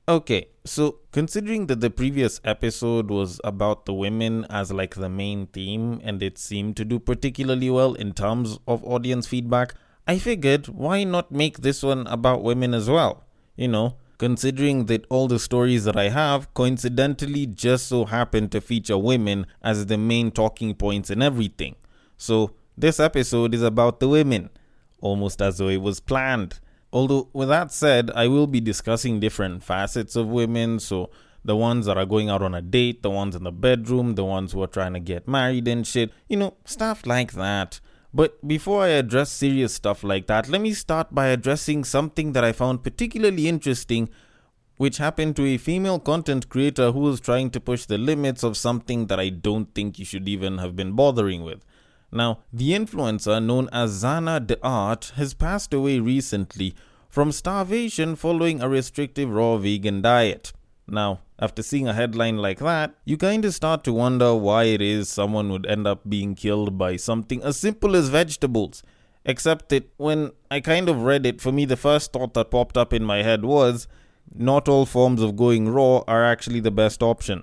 Okay, so considering that the previous episode was about the women as like the main theme and it seemed to do particularly well in terms of audience feedback, I figured why not make this one about women as well? Considering that all the stories that I have coincidentally just so happen to feature women as the main talking points and everything. So this episode is about the women, almost as though it was planned. Although, with that said, I will be discussing different facets of women. So, the ones that are going out on a date, the ones in the bedroom, the ones who are trying to get married and shit, stuff like that. But before I address serious stuff like that, let me start by addressing something that I found particularly interesting, which happened to a female content creator who was trying to push the limits of something that I don't think you should even have been bothering with. Now, the influencer known as Zana the Art has passed away recently from starvation following a restrictive raw vegan diet. Now, after seeing a headline like that, you kinda start to wonder why it is someone would end up being killed by something as simple as vegetables. Except that when I kind of read it, for me the first thought that popped up in my head was, not all forms of going raw are actually the best option.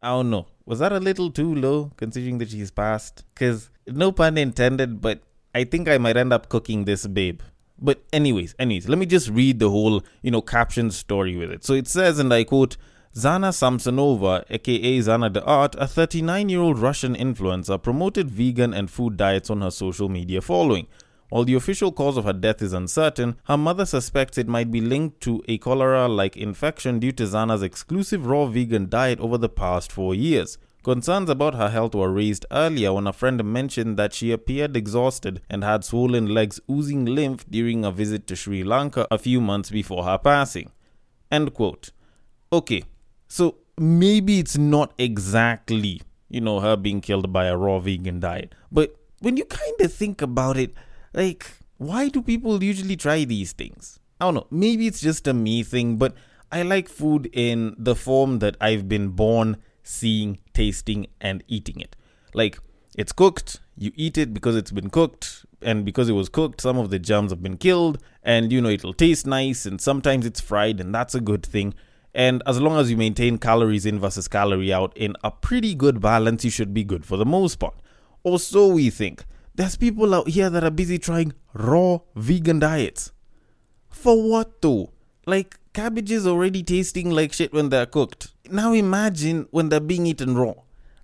I don't know. Was that a little too low, considering that she's passed? Because, no pun intended, but I think I might end up cooking this babe. But anyways, let me just read the whole, caption story with it. So it says, and I quote, Zana Samsonova, aka Zana the Art, a 39-year-old Russian influencer, promoted vegan and food diets on her social media following. While the official cause of her death is uncertain, her mother suspects it might be linked to a cholera-like infection due to Zana's exclusive raw vegan diet over the past 4 years. Concerns about her health were raised earlier when a friend mentioned that she appeared exhausted and had swollen legs oozing lymph during a visit to Sri Lanka a few months before her passing. End quote. Okay, so maybe it's not exactly, her being killed by a raw vegan diet. But when you kind of think about it, like, why do people usually try these things? I don't know, maybe it's just a me thing, but I like food in the form that I've been born seeing, tasting, and eating it. Like, it's cooked, you eat it because it's been cooked, and because it was cooked, some of the germs have been killed, and it'll taste nice, and sometimes it's fried, and that's a good thing. And as long as you maintain calories in versus calorie out in a pretty good balance, you should be good for the most part. Or so we think. There's people out here that are busy trying raw vegan diets. For what though? Like, cabbage is already tasting like shit when they're cooked. Now imagine when they're being eaten raw.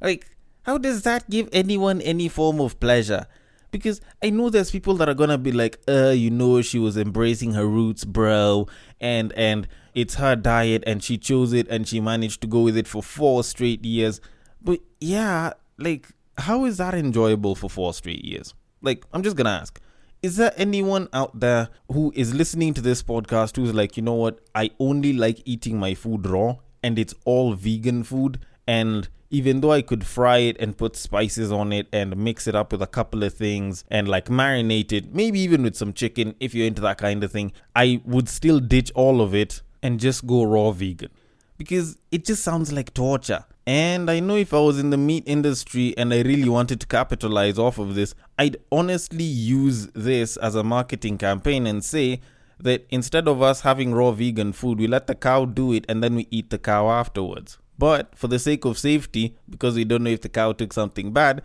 Like, how does that give anyone any form of pleasure? Because I know there's people that are gonna be like, she was embracing her roots, bro, and it's her diet and she chose it and she managed to go with it for 4 straight years. But yeah, like, how is that enjoyable for 4 straight years? Like, I'm just gonna ask, is there anyone out there who is listening to this podcast who's like, you know what, I only like eating my food raw and it's all vegan food, and even though I could fry it and put spices on it and mix it up with a couple of things and like marinate it, maybe even with some chicken if you're into that kind of thing, I would still ditch all of it and just go raw vegan? Because it just sounds like torture. And I know if I was in the meat industry and I really wanted to capitalize off of this, I'd honestly use this as a marketing campaign and say that instead of us having raw vegan food, we let the cow do it and then we eat the cow afterwards. But for the sake of safety, because we don't know if the cow took something bad,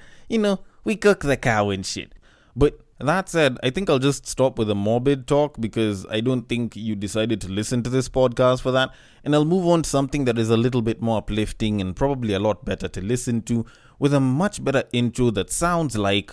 we cook the cow and shit. But that said, I think I'll just stop with the morbid talk because I don't think you decided to listen to this podcast for that. And I'll move on to something that is a little bit more uplifting and probably a lot better to listen to, with a much better intro that sounds like,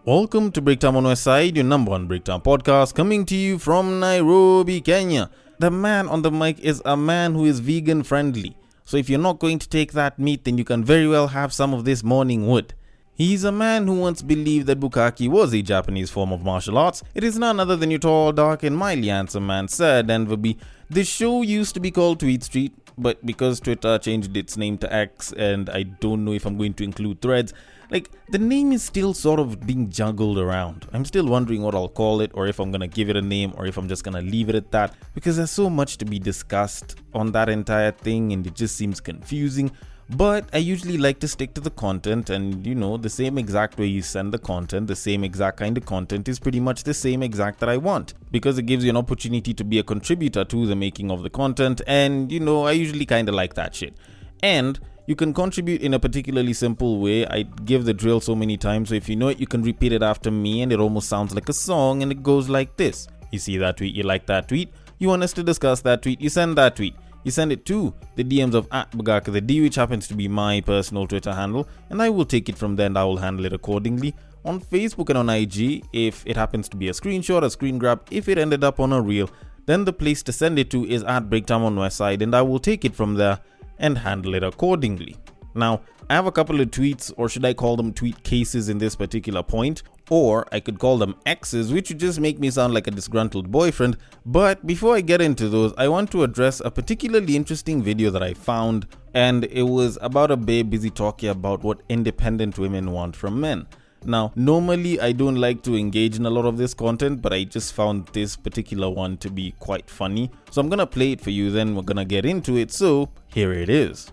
welcome to Breakdown on West Side, your number 1 breakdown podcast, coming to you from Nairobi, Kenya. The man on the mic is a man who is vegan friendly. So if you're not going to take that meat, then you can very well have some of this morning wood. He's a man who once believed that bukkake was a Japanese form of martial arts. It is none other than your tall, dark, and mildly handsome man, Sir Denver B. The show used to be called Tweet Street, but because Twitter changed its name to X, and I don't know if I'm going to include Threads, like, the name is still sort of being juggled around. I'm still wondering what I'll call it, or if I'm gonna give it a name, or if I'm just gonna leave it at that, because there's so much to be discussed on that entire thing, and it just seems confusing. But I usually like to stick to the content, and the same exact way you send the content, the same exact kind of content is pretty much the same exact that I want, because it gives you an opportunity to be a contributor to the making of the content, and I usually kind of like that shit. And you can contribute in a particularly simple way. I give the drill so many times, so if you know it, you can repeat it after me, and it almost sounds like a song, and it goes like this. You see that tweet, you like that tweet, you want us to discuss that tweet, you send that tweet. You send it to the DMs of @BugakaTheD, which happens to be my personal Twitter handle, and I will take it from there and I will handle it accordingly. On Facebook and on IG, if it happens to be a screenshot, a screen grab, if it ended up on a reel, then the place to send it to is @Breaktime on Westside, and I will take it from there and handle it accordingly. Now, I have a couple of tweets, or should I call them tweet cases in this particular point, or I could call them X's, which would just make me sound like a disgruntled boyfriend. But before I get into those, I want to address a particularly interesting video that I found, and it was about a babe busy talking about what independent women want from men. Now, normally I don't like to engage in a lot of this content, but I just found this particular one to be quite funny. So I'm gonna play it for you, then we're gonna get into it. So here it is.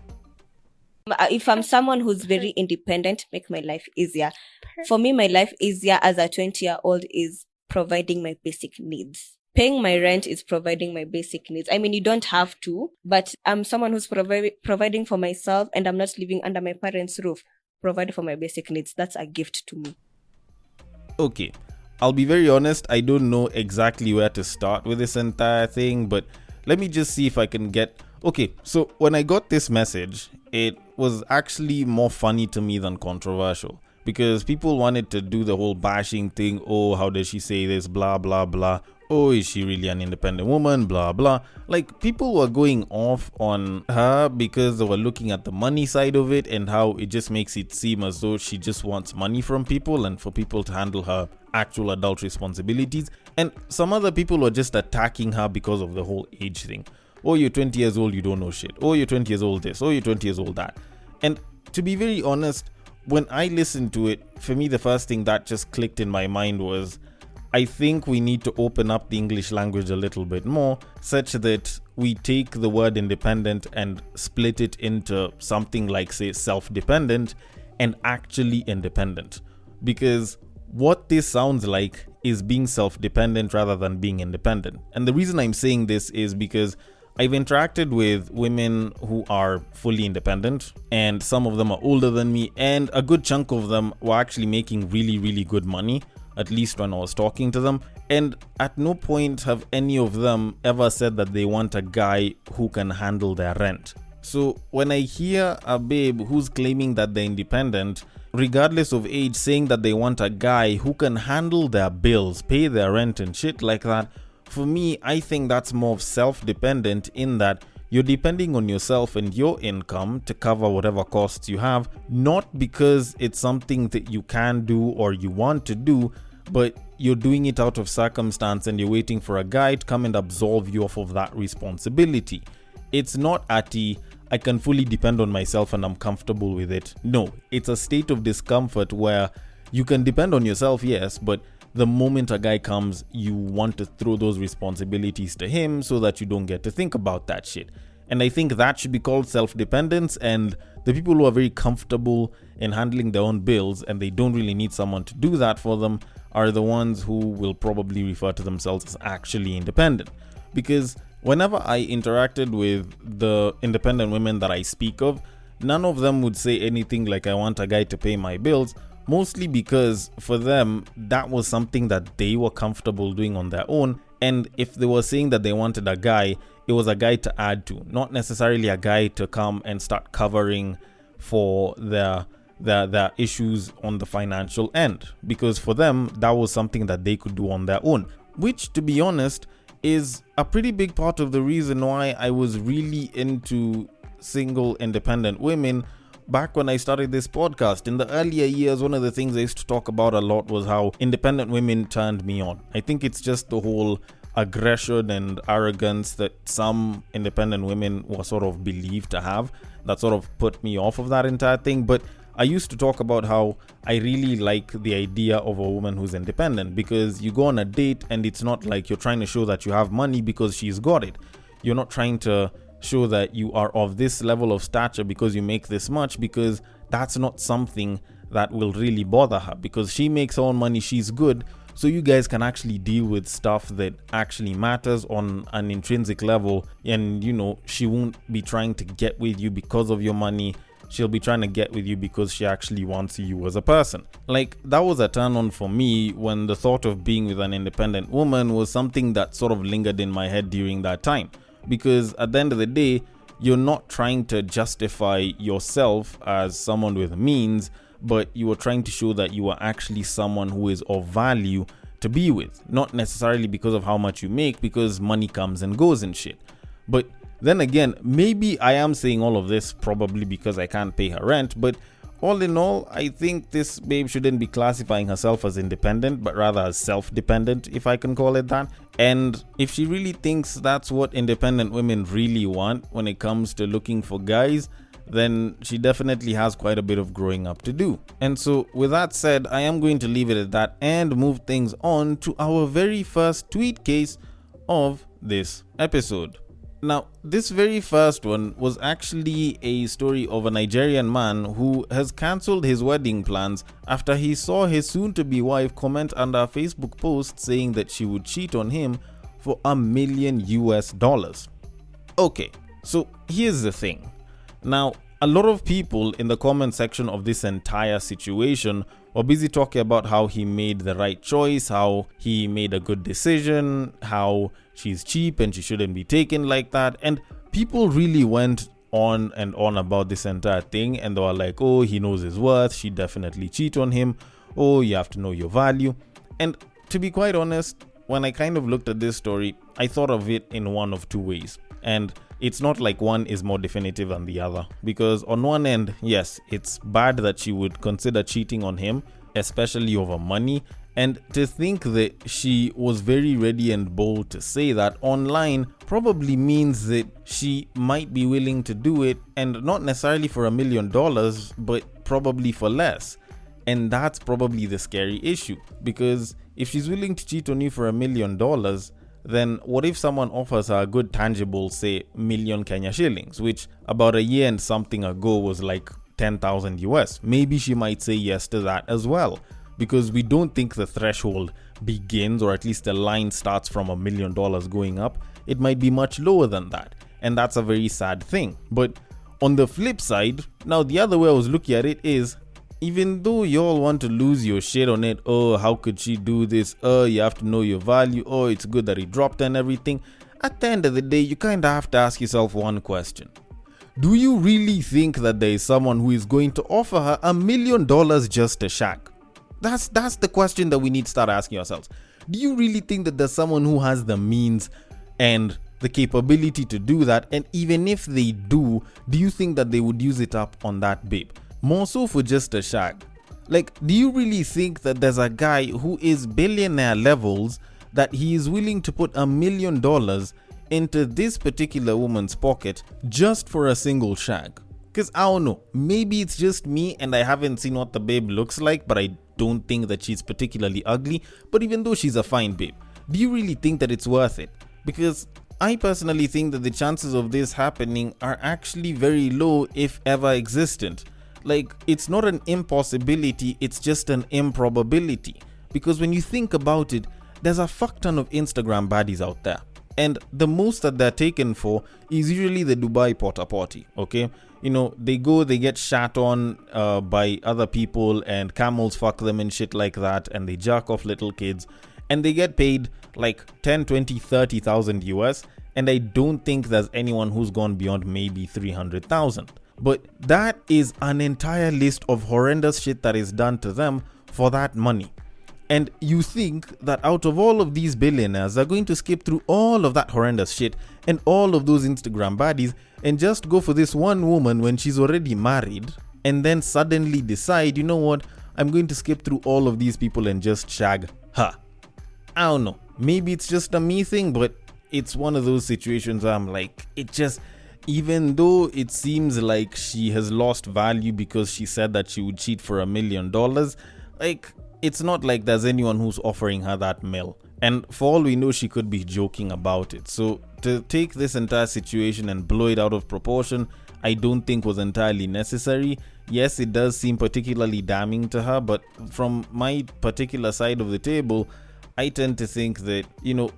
If I'm someone who's very independent, make my life easier. For me, my life easier as a 20-year-old is providing my basic needs. Paying my rent is providing my basic needs. I mean, you don't have to, but I'm someone who's providing for myself, and I'm not living under my parents' roof. Provide for my basic needs. That's a gift to me. Okay, I'll be very honest, I don't know exactly where to start with this entire thing, but let me just see if I can get... Okay, so when I got this message, it was actually more funny to me than controversial, because people wanted to do the whole bashing thing. Oh, how does she say this, blah blah blah. Oh, is she really an independent woman, blah blah. Like, people were going off on her because they were looking at the money side of it, and how it just makes it seem as though she just wants money from people and for people to handle her actual adult responsibilities. And some other people were just attacking her because of the whole age thing. Oh, you're 20 years old, you don't know shit. Oh, you're 20 years old this. Oh, you're 20 years old that. And to be very honest, when I listened to it, for me, the first thing that just clicked in my mind was, I think we need to open up the English language a little bit more, such that we take the word independent and split it into something like, say, self-dependent and actually independent. Because what this sounds like is being self-dependent rather than being independent. And the reason I'm saying this is because I've interacted with women who are fully independent, and some of them are older than me, and a good chunk of them were actually making really, really good money, at least when I was talking to them. And at no point have any of them ever said that they want a guy who can handle their rent. So when I hear a babe who's claiming that they're independent, regardless of age, saying that they want a guy who can handle their bills, pay their rent and shit like that, for me, I think that's more of self-dependent, in that you're depending on yourself and your income to cover whatever costs you have, not because it's something that you can do or you want to do, but you're doing it out of circumstance and you're waiting for a guy to come and absolve you off of that responsibility. It's not I can fully depend on myself and I'm comfortable with it. No, it's a state of discomfort where you can depend on yourself, yes, but the moment a guy comes, you want to throw those responsibilities to him so that you don't get to think about that shit. And I think that should be called self-dependence, and the people who are very comfortable in handling their own bills and they don't really need someone to do that for them are the ones who will probably refer to themselves as actually independent. Because whenever I interacted with the independent women that I speak of, none of them would say anything like, I want a guy to pay my bills, mostly because for them, that was something that they were comfortable doing on their own. And if they were saying that they wanted a guy, it was a guy to add to, not necessarily a guy to come and start covering for their issues on the financial end. Because for them, that was something that they could do on their own, which, to be honest, is a pretty big part of the reason why I was really into single independent women back when I started this podcast. In the earlier years, one of the things I used to talk about a lot was how independent women turned me on. I think it's just the whole aggression and arrogance that some independent women were sort of believed to have that sort of put me off of that entire thing. But I used to talk about how I really like the idea of a woman who's independent, because you go on a date and it's not like you're trying to show that you have money because she's got it. You're not trying to show that you are of this level of stature because you make this much, because that's not something that will really bother her, because she makes her own money, she's good. So you guys can actually deal with stuff that actually matters on an intrinsic level, and she won't be trying to get with you because of your money. She'll be trying to get with you because she actually wants you as a person. Like, that was a turn on for me when the thought of being with an independent woman was something that sort of lingered in my head during that time. Because at the end of the day, you're not trying to justify yourself as someone with means, but you are trying to show that you are actually someone who is of value to be with. Not necessarily because of how much you make, because money comes and goes and shit. But then again, maybe I am saying all of this probably because I can't pay her rent, but all in all, I think this babe shouldn't be classifying herself as independent, but rather as self-dependent, if I can call it that. And if she really thinks that's what independent women really want when it comes to looking for guys, then she definitely has quite a bit of growing up to do. And so with that said, I am going to leave it at that and move things on to our very first tweet case of this episode. Now, this very first one was actually a story of a Nigerian man who has cancelled his wedding plans after he saw his soon-to-be wife comment under a Facebook post saying that she would cheat on him for $1 million. Okay, so here's the thing. Now, a lot of people in the comment section of this entire situation were busy talking about how he made the right choice, how he made a good decision, how she's cheap and she shouldn't be taken like that. And people really went on and on about this entire thing, and they were like, oh, he knows his worth, she definitely cheat on him, oh, you have to know your value. And to be quite honest, when I kind of looked at this story, I thought of it in one of two ways. And it's not like one is more definitive than the other, because on one end, yes, it's bad that she would consider cheating on him, especially over money. And to think that she was very ready and bold to say that online probably means that she might be willing to do it, and not necessarily for $1 million, but probably for less. And that's probably the scary issue, because if she's willing to cheat on you for $1 million, then what if someone offers her a good tangible, say, million Kenya shillings, which about a year and something ago was like 10,000 US? Maybe she might say yes to that as well, because we don't think the threshold begins, or at least the line starts from $1 million going up. It might be much lower than that, and that's a very sad thing. But on the flip side, now the other way I was looking at it is, even though y'all want to lose your shit on it, oh, how could she do this? Oh, you have to know your value. Oh, it's good that he dropped and everything. At the end of the day, you kind of have to ask yourself one question. Do you really think that there is someone who is going to offer her $1 million just to shag? That's the question that we need to start asking ourselves. Do you really think that there's someone who has the means and the capability to do that? And even if they do you think that they would use it up on that babe? More so for just a shag. Like, do you really think that there's a guy who is billionaire levels that he is willing to put $1 million into this particular woman's pocket just for a single shag? Because I don't know, maybe it's just me and I haven't seen what the babe looks like, but I don't think that she's particularly ugly. But even though she's a fine babe, do you really think that it's worth it? Because I personally think that the chances of this happening are actually very low, if ever existent. Like, it's not an impossibility, it's just an improbability. Because when you think about it, there's a fuck ton of Instagram baddies out there. And the most that they're taken for is usually the Dubai porta potty, okay? They go, they get shat on by other people, and camels fuck them and shit like that, and they jerk off little kids, and they get paid like 10, 20, 30,000 US, and I don't think there's anyone who's gone beyond maybe 300,000. But that is an entire list of horrendous shit that is done to them for that money. And you think that out of all of these billionaires, they're going to skip through all of that horrendous shit and all of those Instagram baddies and just go for this one woman when she's already married, and then suddenly decide, you know what, I'm going to skip through all of these people and just shag her. I don't know. Maybe it's just a me thing, but it's one of those situations where I'm like, even though it seems like she has lost value because she said that she would cheat for $1 million, like, it's not like there's anyone who's offering her that mill. And for all we know, she could be joking about it. So to take this entire situation and blow it out of proportion, I don't think was entirely necessary. Yes, it does seem particularly damning to her, but from my particular side of the table, I tend to think that,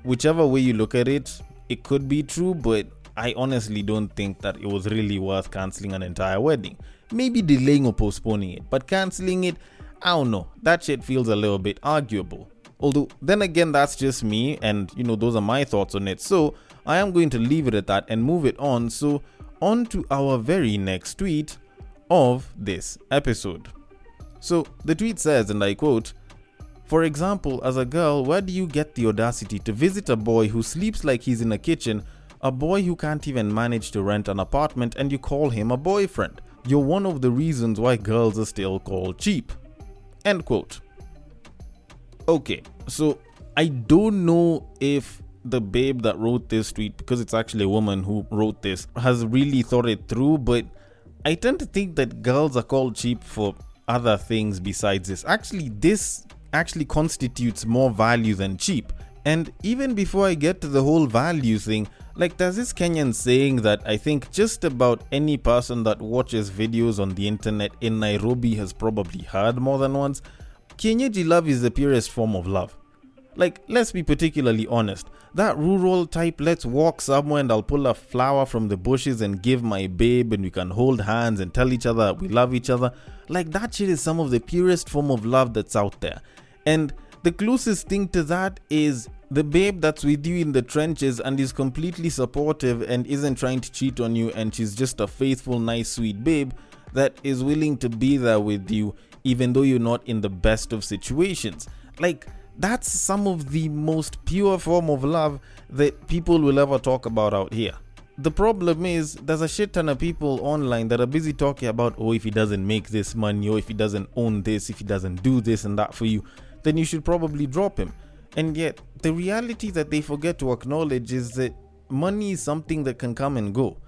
whichever way you look at it, it could be true, but I honestly don't think that it was really worth cancelling an entire wedding. Maybe delaying or postponing it, but cancelling it, I don't know. That shit feels a little bit arguable. Although, then again, that's just me, and those are my thoughts on it. So I am going to leave it at that and move it on. So on to our very next tweet of this episode. So the tweet says, and I quote, "For example, as a girl, where do you get the audacity to visit a boy who sleeps like he's in a kitchen, a boy who can't even manage to rent an apartment, and you call him a boyfriend? You're one of the reasons why girls are still called cheap." End quote. Okay, so I don't know if the babe that wrote this tweet, because it's actually a woman who wrote this, has really thought it through, but I tend to think that girls are called cheap for other things besides this. This actually constitutes more value than cheap. And even before I get to the whole value thing, there's this Kenyan saying that I think just about any person that watches videos on the internet in Nairobi has probably heard more than once. Kienyeji love is the purest form of love. Let's be particularly honest. That rural type, let's walk somewhere and I'll pull a flower from the bushes and give my babe and we can hold hands and tell each other we love each other. That shit is some of the purest form of love that's out there. And the closest thing to that is the babe that's with you in the trenches and is completely supportive and isn't trying to cheat on you, and she's just a faithful, nice, sweet babe that is willing to be there with you even though you're not in the best of situations. That's some of the most pure form of love that people will ever talk about out here. The problem is there's a shit ton of people online that are busy talking about, if he doesn't make this money, or if he doesn't own this, if he doesn't do this and that for you, then you should probably drop him. And yet the reality that they forget to acknowledge is that money is something that can come and go.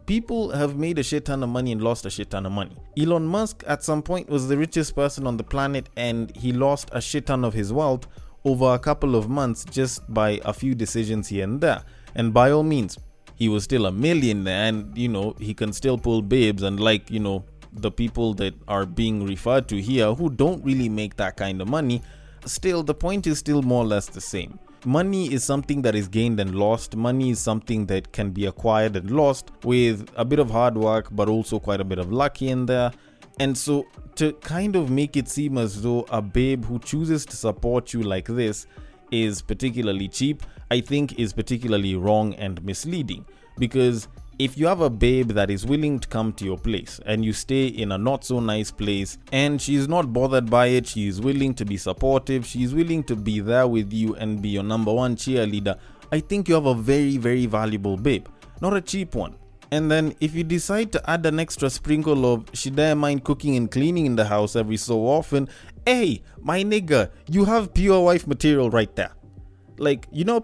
People have made a shit ton of money and lost a shit ton of money. Elon Musk at some point was the richest person on the planet, and he lost a shit ton of his wealth over a couple of months just by a few decisions here and there. And by all means, he was still a millionaire, and he can still pull babes, and the people that are being referred to here who don't really make that kind of money, still the point is still more or less the same. Money is something that is gained and lost. Money is something that can be acquired and lost with a bit of hard work, but also quite a bit of luck in there. And so to kind of make it seem as though a babe who chooses to support you like this is particularly cheap, I think is particularly wrong and misleading. Because if you have a babe that is willing to come to your place and you stay in a not so nice place and she's not bothered by it, she is willing to be supportive, she's willing to be there with you and be your number one cheerleader, I think you have a very, very valuable babe, not a cheap one. And then if you decide to add an extra sprinkle of she don't mind cooking and cleaning in the house every so often, hey, my nigga, you have pure wife material right there.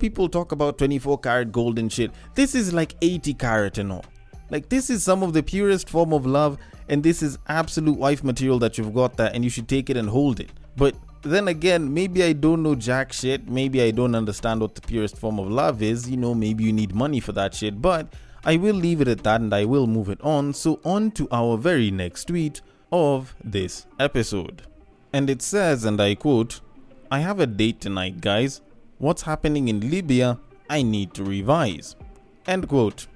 People talk about 24 karat gold and shit. This is 80 karat and all. This is some of the purest form of love, and this is absolute wife material that you've got there, and you should take it and hold it. But then again, maybe I don't know jack shit. Maybe I don't understand what the purest form of love is. Maybe you need money for that shit. But I will leave it at that and I will move it on. So on to our very next tweet of this episode. And it says, and I quote, "I have a date tonight, guys. What's happening in Libya? I need to revise." End quote.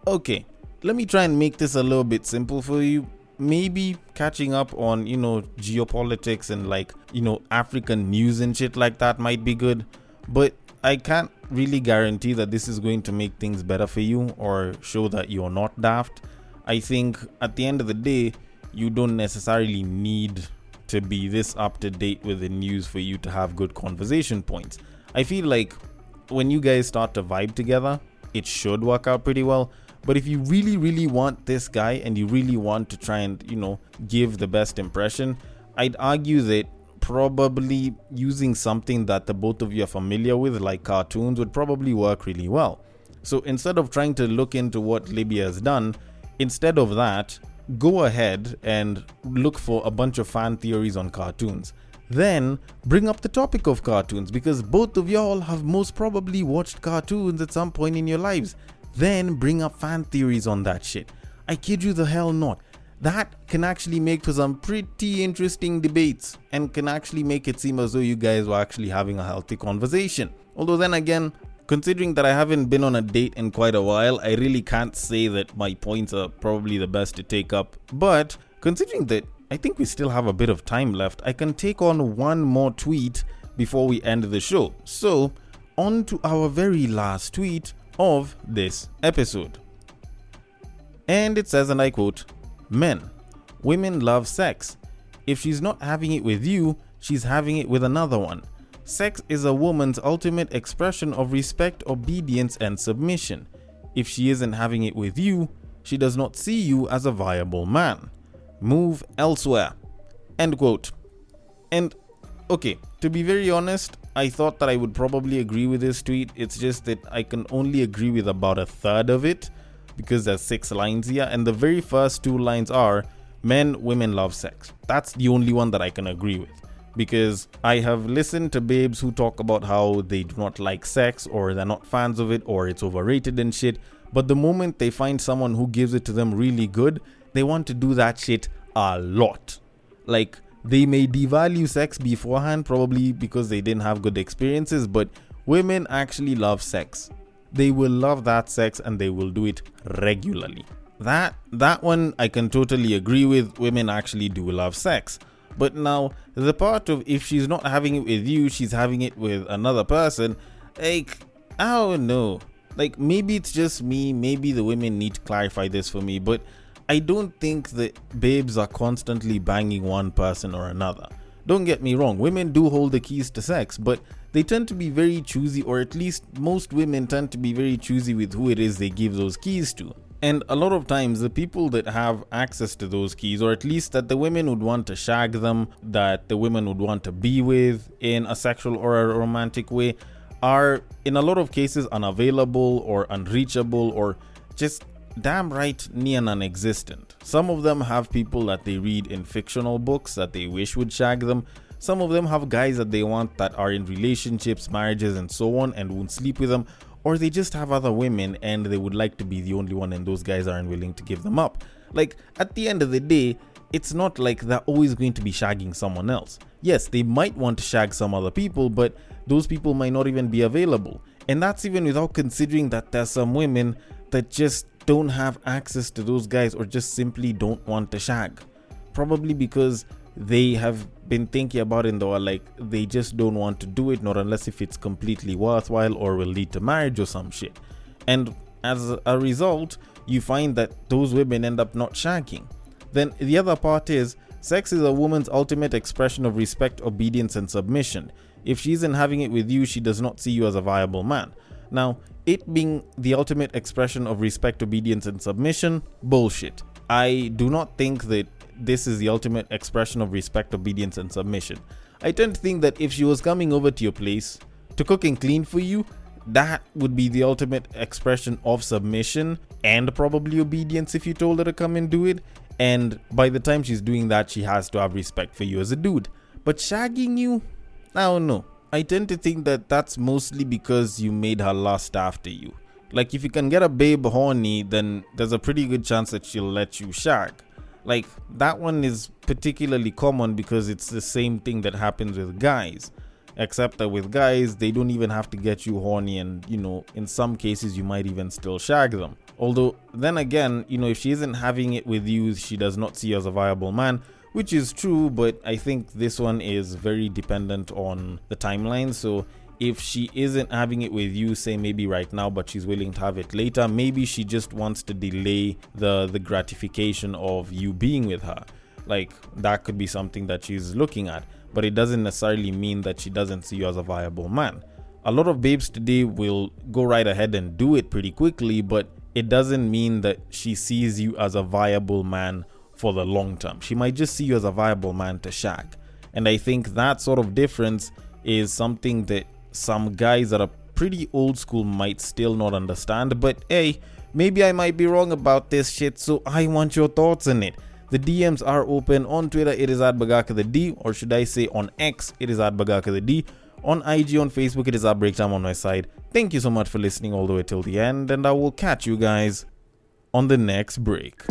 Okay, let me try and make this a little bit simple for you. Maybe catching up on, geopolitics and African news and shit like that might be good. But I can't really guarantee that this is going to make things better for you or show that you're not daft. I think at the end of the day, you don't necessarily need to be this up to date with the news for you to have good conversation points. I feel like when you guys start to vibe together, it should work out pretty well. But if you really, really want this guy and you really want to try and, give the best impression, I'd argue that probably using something that the both of you are familiar with, like cartoons, would probably work really well. So instead of trying to look into what Libya has done, instead of that, go ahead and look for a bunch of fan theories on cartoons. Then bring up the topic of cartoons, because both of y'all have most probably watched cartoons at some point in your lives. Then bring up fan theories on that shit. I kid you the hell not. That can actually make for some pretty interesting debates and can actually make it seem as though you guys were actually having a healthy conversation. Although then again, considering that I haven't been on a date in quite a while, I really can't say that my points are probably the best to take up. But considering that I think we still have a bit of time left, I can take on one more tweet before we end the show. So, on to our very last tweet of this episode. And it says, and I quote, "Men, women love sex. If she's not having it with you, she's having it with another one. Sex is a woman's ultimate expression of respect, obedience, and submission. If she isn't having it with you, she does not see you as a viable man. Move elsewhere." End quote. And okay, to be very honest, I thought that I would probably agree with this tweet. It's just that I can only agree with about a third of it because there's 6 lines here, and the very first 2 lines are "men, women love sex." That's the only one that I can agree with, because I have listened to babes who talk about how they do not like sex or they're not fans of it or it's overrated and shit, but the moment they find someone who gives it to them really good, they want to do that shit a lot. Like, they may devalue sex beforehand, probably because they didn't have good experiences, but women actually love sex. They will love that sex and they will do it regularly. That one I can totally agree with. Women actually do love sex. But now, the part of if she's not having it with you, she's having it with another person, like, I don't know. Like, maybe it's just me, maybe the women need to clarify this for me, but I don't think that babes are constantly banging one person or another. Don't get me wrong, women do hold the keys to sex, but they tend to be very choosy, or at least most women tend to be very choosy with who it is they give those keys to. And a lot of times, the people that have access to those keys, or at least that the women would want to shag them, that the women would want to be with in a sexual or a romantic way, are in a lot of cases unavailable or unreachable or just damn right near non-existent. Some of them have people that they read in fictional books that they wish would shag them. Some of them have guys that they want that are in relationships, marriages, and so on and won't sleep with them. Or they just have other women and they would like to be the only one and those guys aren't willing to give them up. Like, at the end of the day, it's not like they're always going to be shagging someone else. Yes, they might want to shag some other people, but those people might not even be available. And that's even without considering that there's some women that just don't have access to those guys or just simply don't want to shag. Probably because they have been thinking about it, or like they just don't want to do it, not unless if it's completely worthwhile or will lead to marriage or some shit. And as a result, you find that those women end up not shagging. Then the other part is, sex is a woman's ultimate expression of respect, obedience, and submission. If she isn't having it with you, she does not see you as a viable man. Now, it being the ultimate expression of respect, obedience, and submission, bullshit. I do not think that this is the ultimate expression of respect, obedience, and submission. I tend to think that if she was coming over to your place to cook and clean for you, that would be the ultimate expression of submission and probably obedience if you told her to come and do it. And by the time she's doing that, she has to have respect for you as a dude. But shagging you, I don't know. I tend to think that that's mostly because you made her lust after you. Like, if you can get a babe horny, then there's a pretty good chance that she'll let you shag. Like, that one is particularly common because it's the same thing that happens with guys. Except that with guys, they don't even have to get you horny, and, you know, in some cases you might even still shag them. Although, then again, you know, if she isn't having it with you, she does not see you as a viable man, which is true, but I think this one is very dependent on the timeline. So if she isn't having it with you, say maybe right now, but she's willing to have it later, maybe she just wants to delay the gratification of you being with her. Like, that could be something that she's looking at, but it doesn't necessarily mean that she doesn't see you as a viable man. A lot of babes today will go right ahead and do it pretty quickly, but it doesn't mean that she sees you as a viable man for the long term. She might just see you as a viable man to shag. And I think that sort of difference is something that some guys that are pretty old school might still not understand. But hey, maybe I might be wrong about this shit, so I want your thoughts on it. The DMs are open. On Twitter, it is at Bagaka the D, or should I say on X, it is at Bagaka the D. On IG, on Facebook, it is at Breaktime on my side. Thank you so much for listening all the way till the end, and I will catch you guys on the next break.